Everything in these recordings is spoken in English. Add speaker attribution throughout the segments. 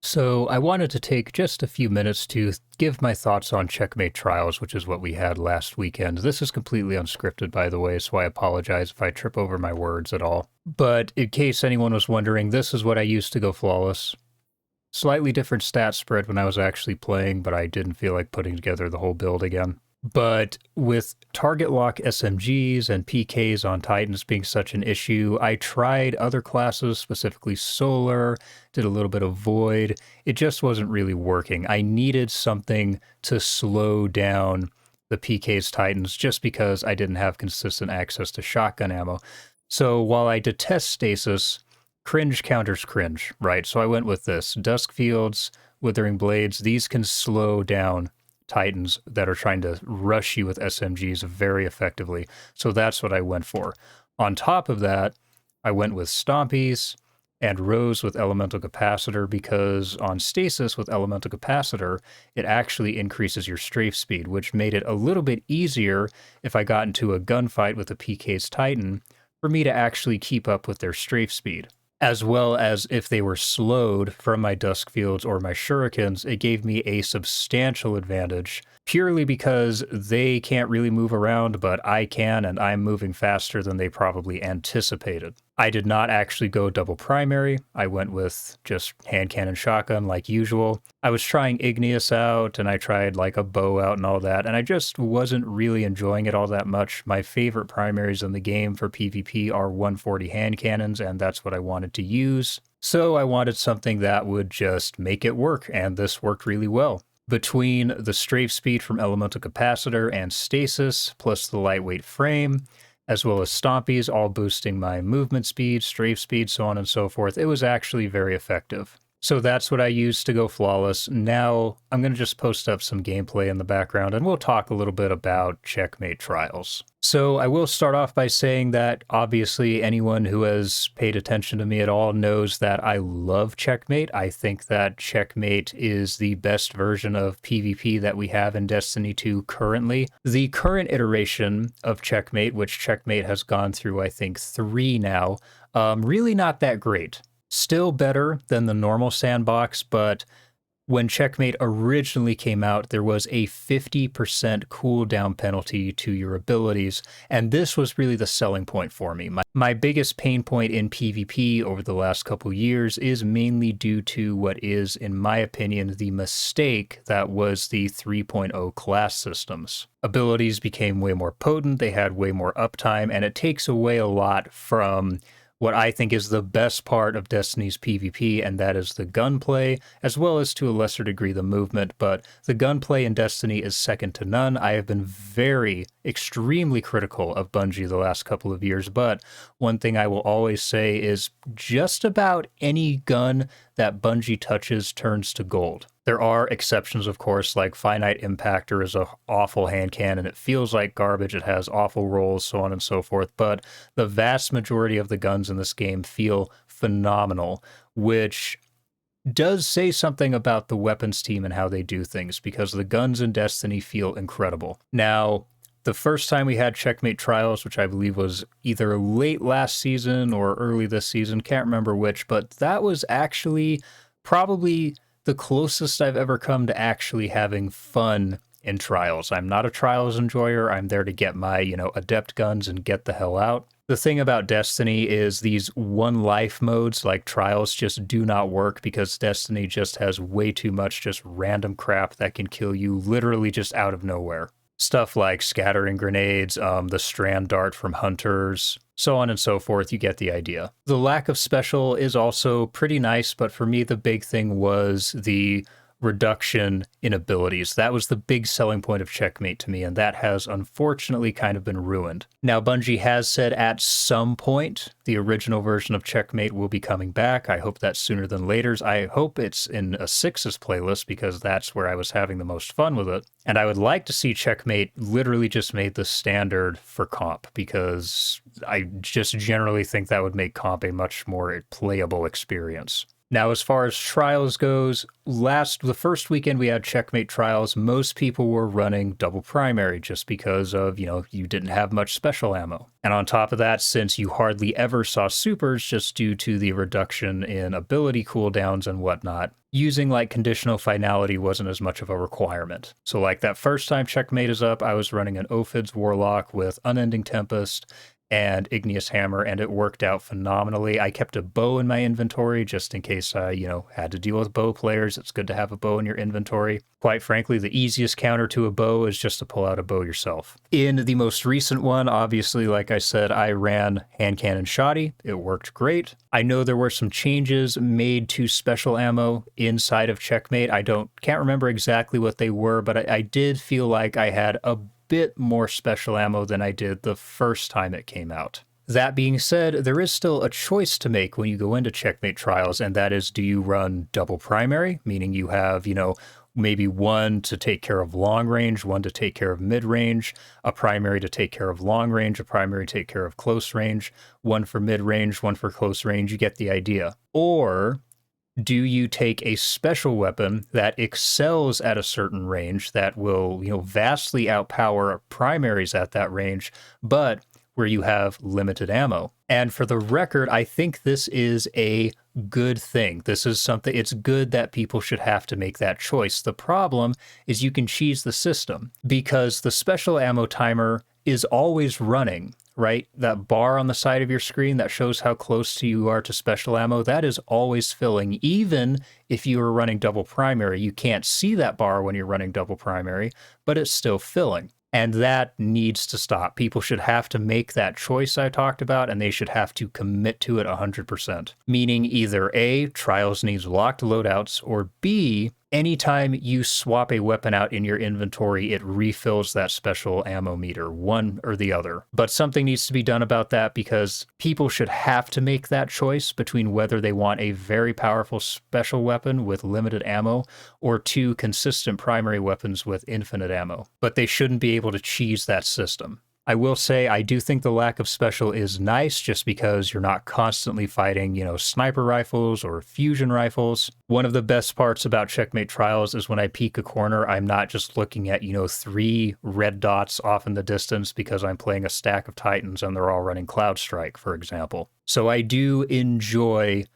Speaker 1: So I wanted to take just a few minutes to give my thoughts on Checkmate Trials, which is what we had last weekend. This is completely unscripted, by the way, so I apologize if I trip over my words at all. But in case anyone was wondering, this is what I used to go flawless. Slightly different stat spread when I was actually playing, but I didn't feel like putting together the whole build again. But with target lock SMGs and PKs on Titans being such an issue, I tried other classes, specifically Solar, did a little bit of Void. It just wasn't really working. I needed something to slow down the PK's Titans just because I didn't have consistent access to shotgun ammo. So while I detest stasis, cringe counters cringe, right? So I went with this. Dusk Fields, Withering Blades, these can slow down Titans that are trying to rush you with SMGs very effectively. So that's what I went for. On top of that, I went with Stompies and Rose with Elemental Capacitor because on Stasis with Elemental Capacitor, it actually increases your strafe speed, which made it a little bit easier if I got into a gunfight with a PK's Titan for me to actually keep up with their strafe speed. As well as if they were slowed from my Dusk Fields or my Shurikens, it gave me a substantial advantage purely because they can't really move around, but I can, and I'm moving faster than they probably anticipated. I did not actually go double primary. I went with just hand cannon shotgun like usual. I was trying Igneous out, and I tried like a bow out and all that, and I just wasn't really enjoying it all that much. My favorite primaries in the game for PvP are 140 hand cannons, and that's what I wanted to use. So I wanted something that would just make it work, and this worked really well. Between the strafe speed from Elemental Capacitor and Stasis, plus the lightweight frame, as well as Stompies, all boosting my movement speed, strafe speed, so on and so forth, it was actually very effective. So that's what I used to go flawless. Now I'm going to just post up some gameplay in the background and we'll talk a little bit about Checkmate Trials. So I will start off by saying that obviously anyone who has paid attention to me at all knows that I love Checkmate. I think that Checkmate is the best version of PvP that we have in Destiny 2 currently. The current iteration of Checkmate, which Checkmate has gone through I think 3 now, really not that great. Still better than the normal sandbox, but when Checkmate originally came out, there was a 50% cooldown penalty to your abilities, and this was really the selling point for me. My biggest pain point in PvP over the last couple years is mainly due to what is, in my opinion, the mistake that was the 3.0 class systems. Abilities became way more potent, they had way more uptime, and it takes away a lot from what I think is the best part of Destiny's PvP, and that is the gunplay, as well as to a lesser degree the movement, but the gunplay in Destiny is second to none. I have been extremely critical of Bungie the last couple of years, but one thing I will always say is just about any gun that Bungie touches turns to gold. There are exceptions, of course, like Finite Impactor is an awful hand cannon. It feels like garbage. It has awful rolls, so on and so forth. But the vast majority of the guns in this game feel phenomenal, which does say something about the weapons team and how they do things, because the guns in Destiny feel incredible. Now, the first time we had Checkmate Trials, which I believe was either late last season or early this season, can't remember which, but that was actually probably the closest I've ever come to actually having fun in Trials. I'm not a Trials enjoyer. I'm there to get my, adept guns and get the hell out. The thing about Destiny is these one life modes like Trials just do not work because Destiny just has way too much just random crap that can kill you literally just out of nowhere. Stuff like scattering grenades, the strand dart from hunters, so on and so forth. You get the idea. The lack of special is also pretty nice, but for me, the big thing was the reduction in abilities. That was the big selling point of Checkmate to me, and that has unfortunately kind of been ruined. Now, Bungie has said at some point the original version of Checkmate will be coming back. I hope that's sooner than later. I hope it's in a Sixes playlist because that's where I was having the most fun with it. And I would like to see Checkmate literally just made the standard for comp because I just generally think that would make comp a much more playable experience. Now, as far as trials goes, the first weekend we had Checkmate trials, most people were running double primary just because of, you didn't have much special ammo. And on top of that, since you hardly ever saw supers just due to the reduction in ability cooldowns and whatnot, using like conditional finality wasn't as much of a requirement. So like that first time Checkmate is up, I was running an Ophids Warlock with Unending Tempest and Igneous Hammer, and it worked out phenomenally. I kept a bow in my inventory just in case I, had to deal with bow players. It's good to have a bow in your inventory. Quite frankly, the easiest counter to a bow is just to pull out a bow yourself. In the most recent one, obviously, like I said, I ran hand cannon shoddy. It worked great. I know there were some changes made to special ammo inside of Checkmate. Can't remember exactly what they were, but I did feel like I had a bit more special ammo than I did the first time it came out. That being said, there is still a choice to make when you go into Checkmate trials, and that is, do you run double primary, meaning you have, maybe one to take care of long range, one to take care of mid range, a primary to take care of long range, a primary to take care of close range, one for mid range, one for close range, you get the idea. Or do you take a special weapon that excels at a certain range that will, vastly outpower primaries at that range, but where you have limited ammo? And for the record, I think this is a good thing. This is something, it's good that people should have to make that choice. The problem is you can cheese the system because the special ammo timer is always running. Right? That bar on the side of your screen that shows how close to you are to special ammo, that is always filling. Even if you are running double primary, you can't see that bar when you're running double primary, but it's still filling. And that needs to stop. People should have to make that choice I talked about, and they should have to commit to it 100%. Meaning either A, trials needs locked loadouts, or B, anytime you swap a weapon out in your inventory, it refills that special ammo meter, one or the other. But something needs to be done about that because people should have to make that choice between whether they want a very powerful special weapon with limited ammo or two consistent primary weapons with infinite ammo. But they shouldn't be able to cheese that system. I will say I do think the lack of special is nice just because you're not constantly fighting, sniper rifles or fusion rifles. One of the best parts about Checkmate trials is when I peek a corner, I'm not just looking at, 3 red dots off in the distance because I'm playing a stack of Titans and they're all running Cloud Strike, for example. So I do enjoy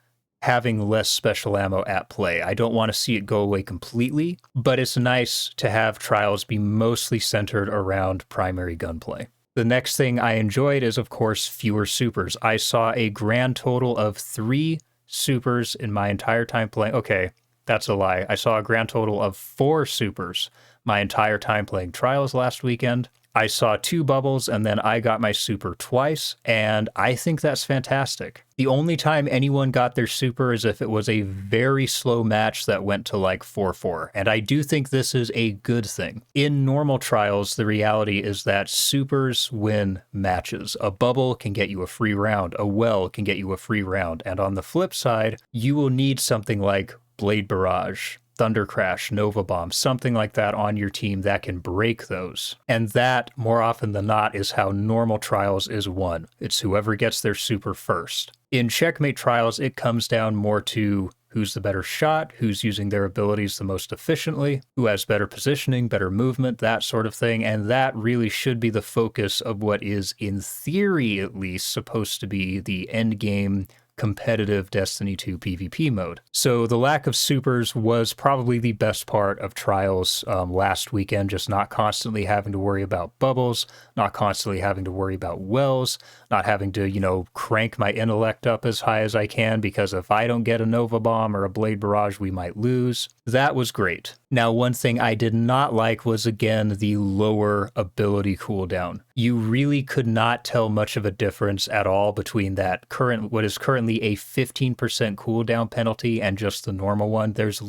Speaker 1: having less special ammo at play. I don't want to see it go away completely, but it's nice to have trials be mostly centered around primary gunplay. The next thing I enjoyed is, of course, fewer supers. I saw a grand total of 3 supers in my entire time playing. Okay, that's a lie. I saw a grand total of 4 supers my entire time playing trials last weekend. I saw 2 bubbles, and then I got my super twice, and I think that's fantastic. The only time anyone got their super is if it was a very slow match that went to like 4-4, and I do think this is a good thing. In normal trials, the reality is that supers win matches. A bubble can get you a free round, a well can get you a free round, and on the flip side, you will need something like Blade Barrage, Thunder Crash, Nova Bomb, something like that on your team that can break those. And that, more often than not, is how normal trials is won. It's whoever gets their super first. In Checkmate trials, it comes down more to who's the better shot, who's using their abilities the most efficiently, who has better positioning, better movement, that sort of thing. And that really should be the focus of what is, in theory at least, supposed to be the end game competitive Destiny 2 PvP mode. So the lack of supers was probably the best part of trials last weekend, just not constantly having to worry about bubbles, not constantly having to worry about wells, not having to, crank my intellect up as high as I can because if I don't get a Nova Bomb or a Blade Barrage, we might lose. That was great. Now, one thing I did not like was, again, the lower ability cooldown. You really could not tell much of a difference at all between that what is currently a 15% cooldown penalty and just the normal one. There's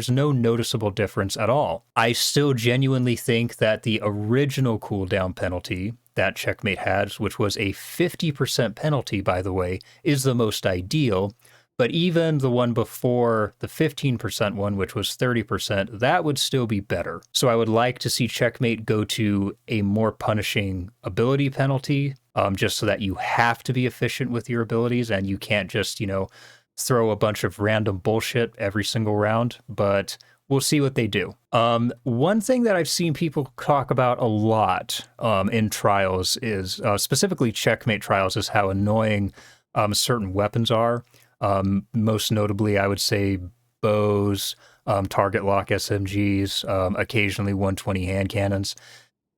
Speaker 1: no noticeable difference at all. I still genuinely think that the original cooldown penalty that Checkmate had, which was a 50% penalty, by the way, is the most ideal. But even the one before the 15% one, which was 30%, that would still be better. So I would like to see Checkmate go to a more punishing ability penalty, just so that you have to be efficient with your abilities and you can't just, throw a bunch of random bullshit every single round, but we'll see what they do. One thing that I've seen people talk about a lot in trials is, specifically Checkmate trials, is how annoying certain weapons are. Most notably, I would say bows, target lock SMGs, occasionally 120 hand cannons.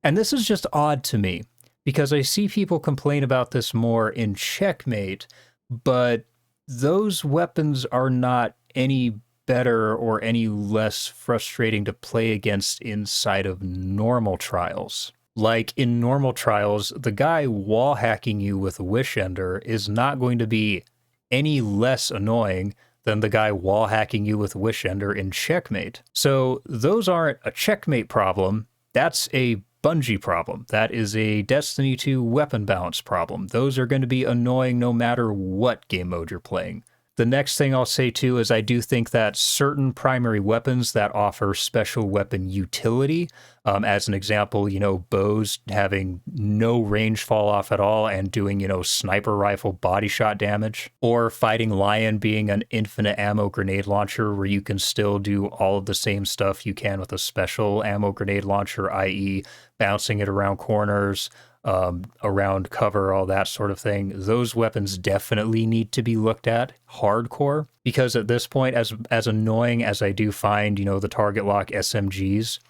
Speaker 1: And this is just odd to me because I see people complain about this more in Checkmate, but those weapons are not any better or any less frustrating to play against inside of normal trials. Like in normal trials, the guy wall hacking you with a Wish Ender is not going to be any less annoying than the guy wall hacking you with Wish Ender in Checkmate. So those aren't a Checkmate problem. That's a Bungie problem. That is a Destiny 2 weapon balance problem. Those are going to be annoying no matter what game mode you're playing. The next thing I'll say too is I do think that certain primary weapons that offer special weapon utility, as an example, bows having no range fall off at all and doing, sniper rifle body shot damage, or fighting Lion being an infinite ammo grenade launcher where you can still do all of the same stuff you can with a special ammo grenade launcher, i.e. bouncing it around corners, around cover, all that sort of thing. Those weapons definitely need to be looked at hardcore, because at this point, as annoying as I do find, the target lock SMGs,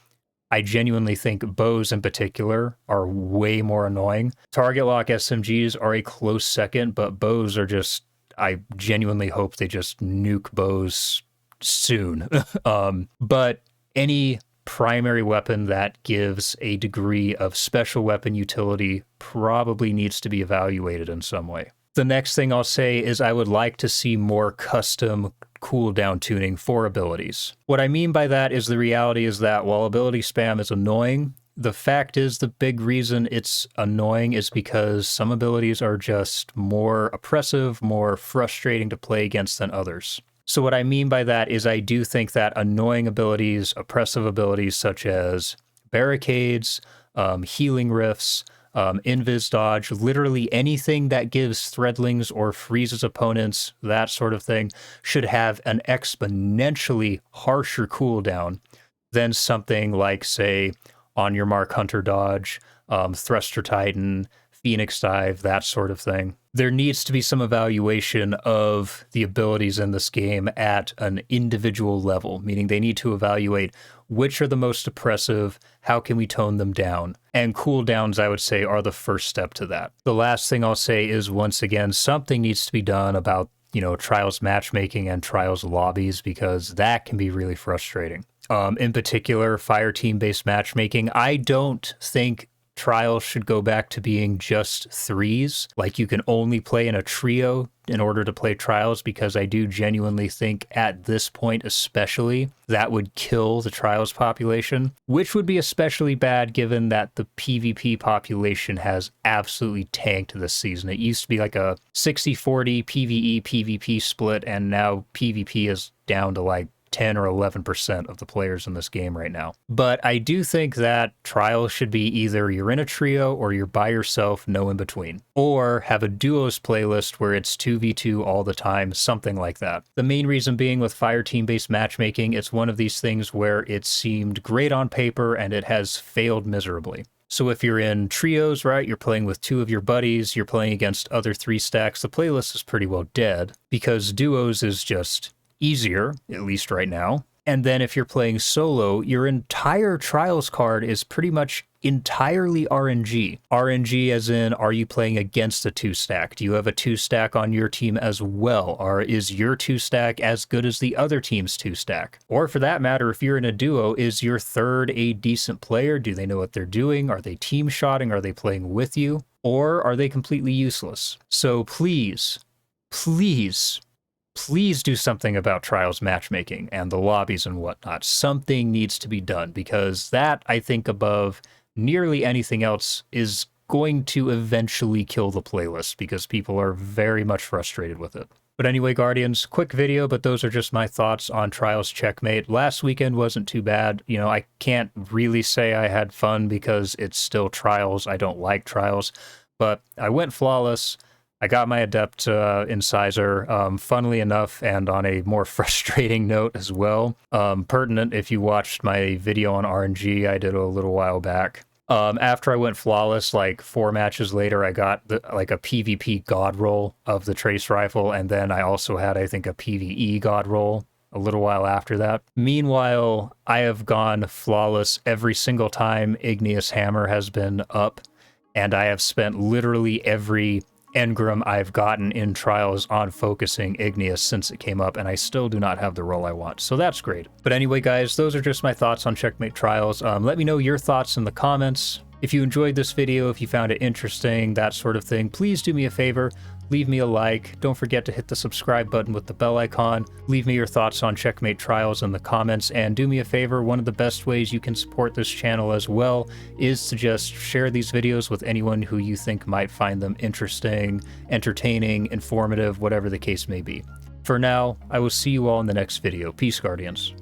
Speaker 1: I genuinely think bows in particular are way more annoying. Target lock SMGs are a close second, but bows are just, I genuinely hope they just nuke bows soon. But any primary weapon that gives a degree of special weapon utility probably needs to be evaluated in some way. The next thing I'll say is I would like to see more custom cooldown tuning for abilities. What I mean by that is the reality is that while ability spam is annoying, the fact is the big reason it's annoying is because some abilities are just more oppressive, more frustrating to play against than others. So what I mean by that is I do think that annoying abilities, oppressive abilities such as barricades, healing rifts, invis dodge, literally anything that gives threadlings or freezes opponents, that sort of thing, should have an exponentially harsher cooldown than something like, say, On Your Mark Hunter Dodge, Thruster Titan, Phoenix Dive, that sort of thing. There needs to be some evaluation of the abilities in this game at an individual level, meaning they need to evaluate which are the most oppressive, how can we tone them down? And cooldowns, I would say, are the first step to that. The last thing I'll say is, once again, something needs to be done about, Trials matchmaking and Trials lobbies, because that can be really frustrating. In particular, fire team-based matchmaking, I don't think Trials should go back to being just threes. Like, you can only play in a trio in order to play Trials, because I do genuinely think at this point especially that would kill the Trials population, which would be especially bad given that the PvP population has absolutely tanked this season. It used to be like a 60-40 PvE PvP split, and now PvP is down to like 10 or 11% of the players in this game right now. But I do think that Trials should be either you're in a trio or you're by yourself, no in between. Or have a duos playlist where it's 2v2 all the time, something like that. The main reason being, with fire team-based matchmaking, it's one of these things where it seemed great on paper and it has failed miserably. So if you're in trios, right, you're playing with two of your buddies, you're playing against other three stacks, the playlist is pretty well dead, because duos is just easier, at least right now. And then if you're playing solo, your entire Trials card is pretty much entirely RNG. RNG as in, are you playing against a two-stack? Do you have a two-stack on your team as well? Or is your two-stack as good as the other team's two-stack? Or for that matter, if you're in a duo, is your third a decent player? Do they know what they're doing? Are they team-shotting? Are they playing with you? Or are they completely useless? So please do something about Trials matchmaking and the lobbies and whatnot. Something needs to be done, because that, I think, above nearly anything else, is going to eventually kill the playlist, because people are very much frustrated with it. But anyway, Guardians, quick video, but those are just my thoughts on Trials Checkmate. Last weekend wasn't too bad. I can't really say I had fun because it's still Trials. I don't like Trials, but I went flawless. I got my Adept Incisor, funnily enough, and on a more frustrating note as well. Pertinent if you watched my video on RNG I did a little while back. After I went flawless, like 4 matches later, I got like a PvP god roll of the trace rifle, and then I also had, I think, a PvE god roll a little while after that. Meanwhile, I have gone flawless every single time Igneous Hammer has been up, and I have spent literally every engram I've gotten in trials on focusing Igneous since it came up, and I still do not have the role I want, so that's great. But anyway, guys, those are just my thoughts on Checkmate Trials. Let me know your thoughts in the comments. If you enjoyed this video, if you found it interesting, that sort of thing, please do me a favor. Leave me a like. Don't forget to hit the subscribe button with the bell icon. Leave me your thoughts on Checkmate Trials in the comments, and do me a favor, one of the best ways you can support this channel as well is to just share these videos with anyone who you think might find them interesting, entertaining, informative, whatever the case may be. For now, I will see you all in the next video. Peace, Guardians.